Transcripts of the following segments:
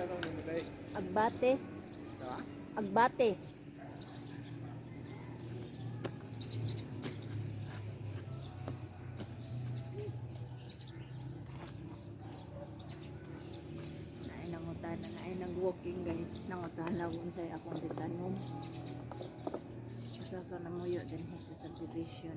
Agbate. Agbate. Naay nangutana, naay nag-walking guys. Nangutana kung sa'y akong ditanom. Sa namuyo din sa subdivision.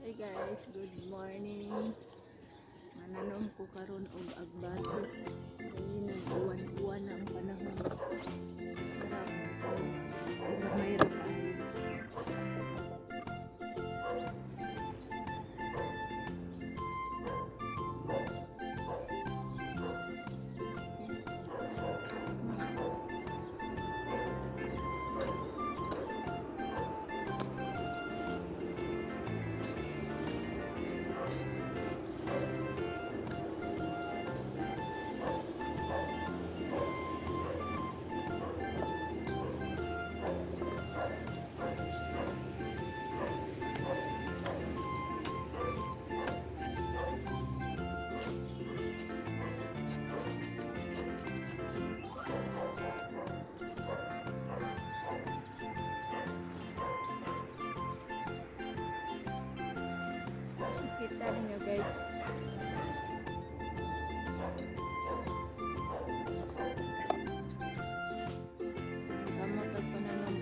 Hey guys, good morning. Mananom ko karon og agbate. Kaya nag-uwan-uwan na ang panahon. Sarap. Kaya mayroon pa. Kita niyo guys. Kamot ang pananom.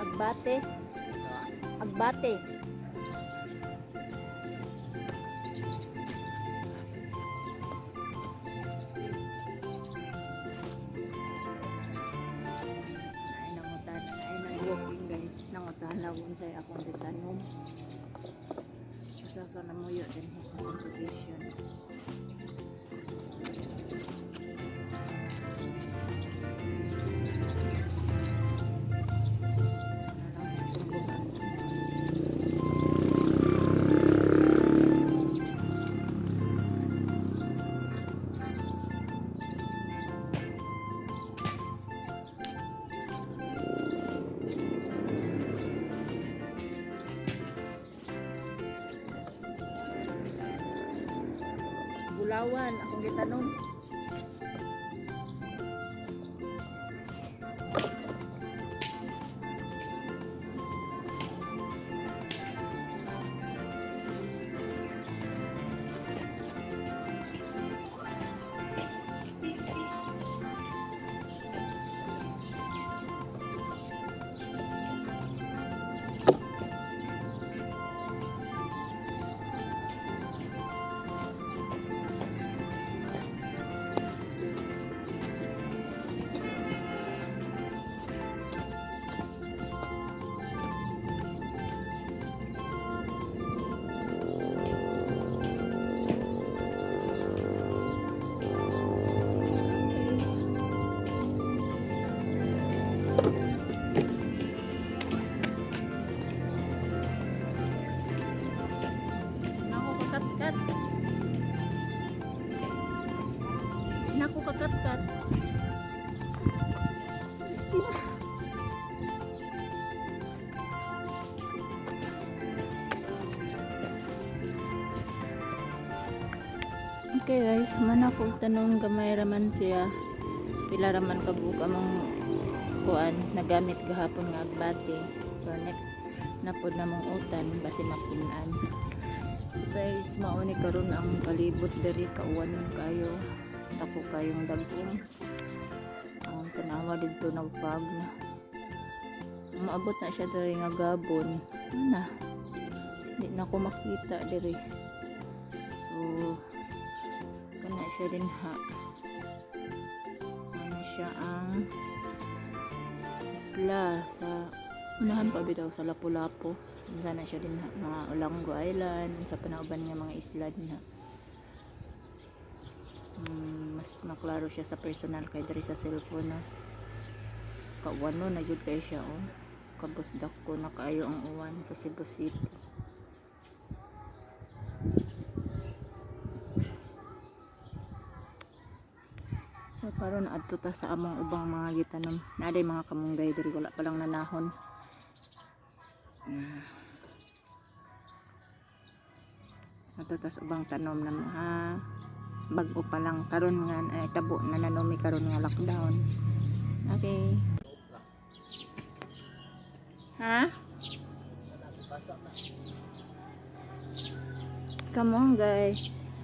Agbate. Agbate. Naay nangutana, naay nag-walking guys. Nangutana kung sa'y akong ditanom. Sa namuyo din sa subdivision. Bulawan akong gitanom. Naku kakat-kat. Okay guys, manakog tanong gamay raman siya. Pila raman kabuka mong kuan nagamit gahapon nga agbate. For next napod na mong utan basi mapunan. So guys, mauni karon ang palibot diri kauwan kayo. Tako kayong dagkong ang tanawa dito nagpag na maabot na siya diri nga gabon na di na ko makita diri, so kana siya din ha. siya ang isla sa unahan pa bitaw sa Lapu-Lapu. Sana siya din mga Olango Island sa panauban nga mga isla din ha. Mas maklaro siya sa personal kay diri sa cellphone na kawano na jud kay siya oh. Kabusdak ko na kaayo ang uwan sa Cebu City. So karon adto ta sa among ubang mga gitanom. Naaday mga kamunggay diri wala pa lang nanahon. Adto ta sa ubang tanom na mga bag-o pa lang karon nga ay tabo na nanomi karon nga lockdown. Okay. Ha? Kamunggay.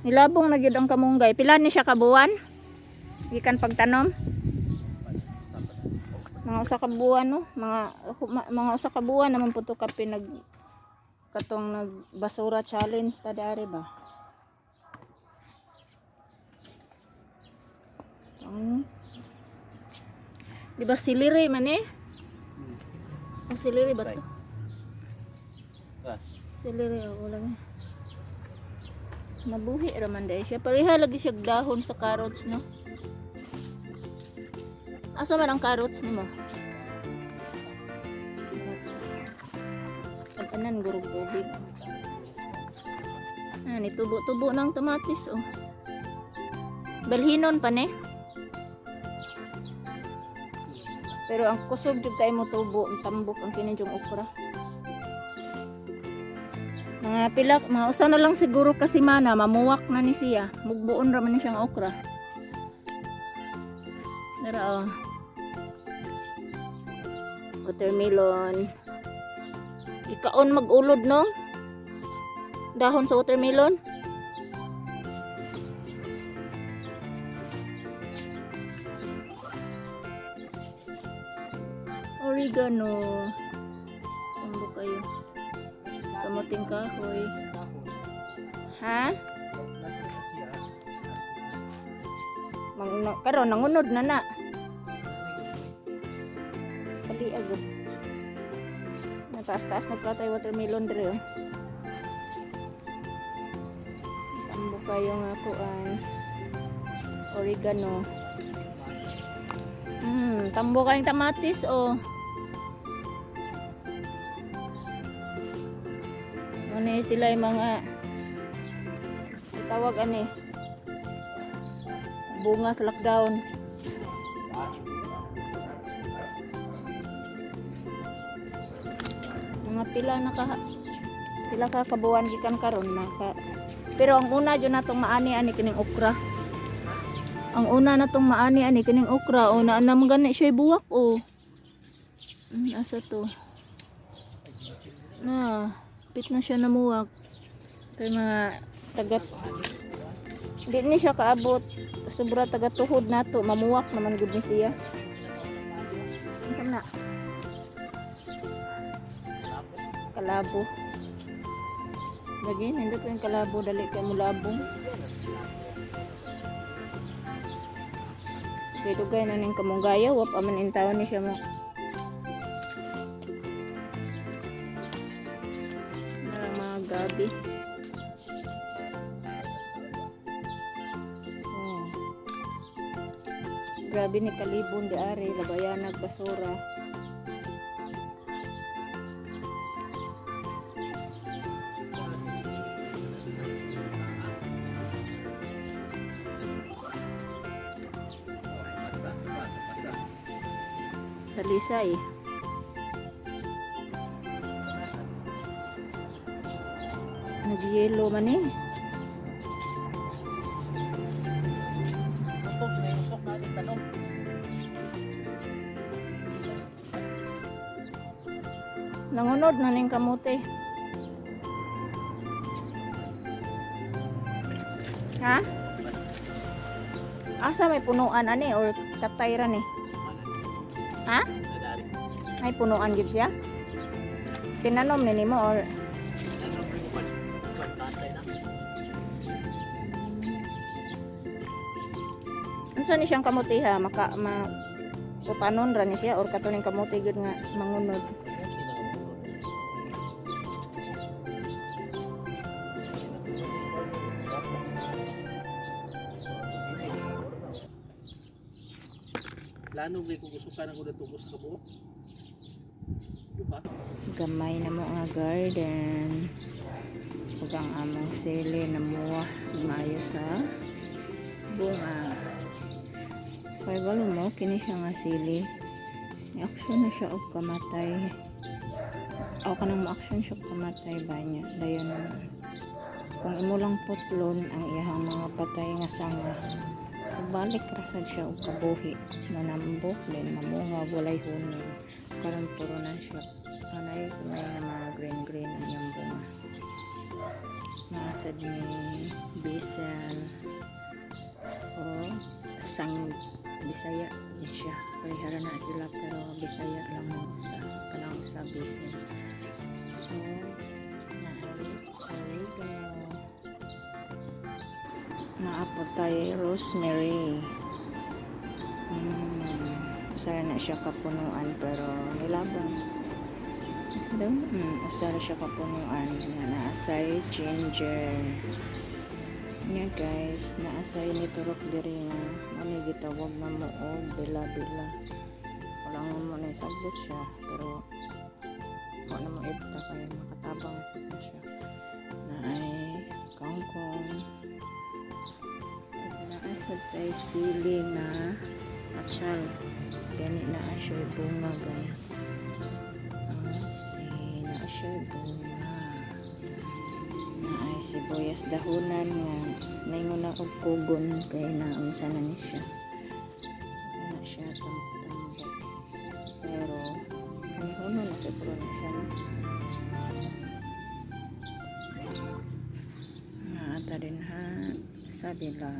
Nilabong na gyud ang kamunggay. Pila ni siya ka buwan? Gikan pagtanom? Mga usa ka buwan no, mga usa ka buwan naman puto ka pinag katong nagbasura challenge ta dari ba. Di ba siliri man eh? Ang siliri ba to? Siliri o lang. Nabuhi raman dahil siya. Pareha lagi siya dahon sa carrots no. Asa man ang carrots nimo? Kapanan gurog tubig. Ni tubo-tubo ng tomatis oh. Balhinon pa ne. Pero ang kusog jud kay mo tubo, ang tambok ang kininjong okra. Mga pilak, mga usa na lang siguro kasi mana mamuwak na ni siya. Mugbuon ra man ni siyang okra. Dara oh. Watermelon. Ikaon mag-ulod no? Dahon sa watermelon. Oregano. Tambo kayo. Kamuting kahoy. Ha? Karon nangunod na na. Pali agad. Nataas-taas nagkatay watermelon dre oh. Tambo kayo nga kuan. Oregano. Tambo kayong tamatis oh. Ano sila yung mga tawag ani bunga sa lockdown. Mga pila ka kabuan gikan karon naka. Pero ang una jud natong maani kining okra. Ang una natong maani kining okra o na gani siya buwak o. Asa to? Na, pit na siya namuwak. Kay mga tagat. Di ni siya kaabot. Sobra taga tuhod nato, mamuwak naman gud ni siya. Ano na? Kalabo. Lagi nindot yung kalabo dali kay mulabong. Kay dugay na ning kamunggaya, wap aman intaw ni siya mo. Narang mga gabi. Oh. Grabe ni kalibon di ari, labayan nagbasura. Talisay. Nag-yellow man eh. Nangunod na ning kamote. Ha? Asa may punuan ani or katay ra ni? Ha? Ay punuan gid siya? Tinanom ni nimo or Unsa ni siyang kamuti ha? Utanon ra ni siya or katuning kamuti gud nga mangunod. Plano gay kung gusto ka nang udah tugos ka buok. Duha. Gamay na mo nga garden. Ug ang among sili na muwa maayo sa bunga. Kay balo mo kini siya nga sili. Ni-action na siya og kamatay. Aw kanang ma-action siya og kamatay ba niya. Dayon naman. Kung imo lang putlon ang iyang mga patay nga sanga. Balik rasad siya og kabuhi. Manambok din mamunga walay hunin. Karon puro na siya. Anay may mga green ang iyang bunga. Naasad ni Bisel o sang Bisaya din siya. Parihara na sila pero Bisaya lang mo sa kanang sa Bisel. So, oregano. Naapod tayo rosemary. Usara na siya kapunuan pero nilabang. Usara siya kapunuan na naasay ginger. Nya guys, naasay ni turok diri nga ani gitawag na mo og bila-bila. Wala mo na sagot siya pero wala mo ibta kay makatabang siya. Naay kangkong. Naasad tayo sili na atsal. Gani na siya bunga guys. Na siya bunga. Naay sibuyas dahonan nga naingon na og kugon kay naunsa na ni siya. Na siya tambok. Pero ano na sa pro na siya. Naata din ha sa dila.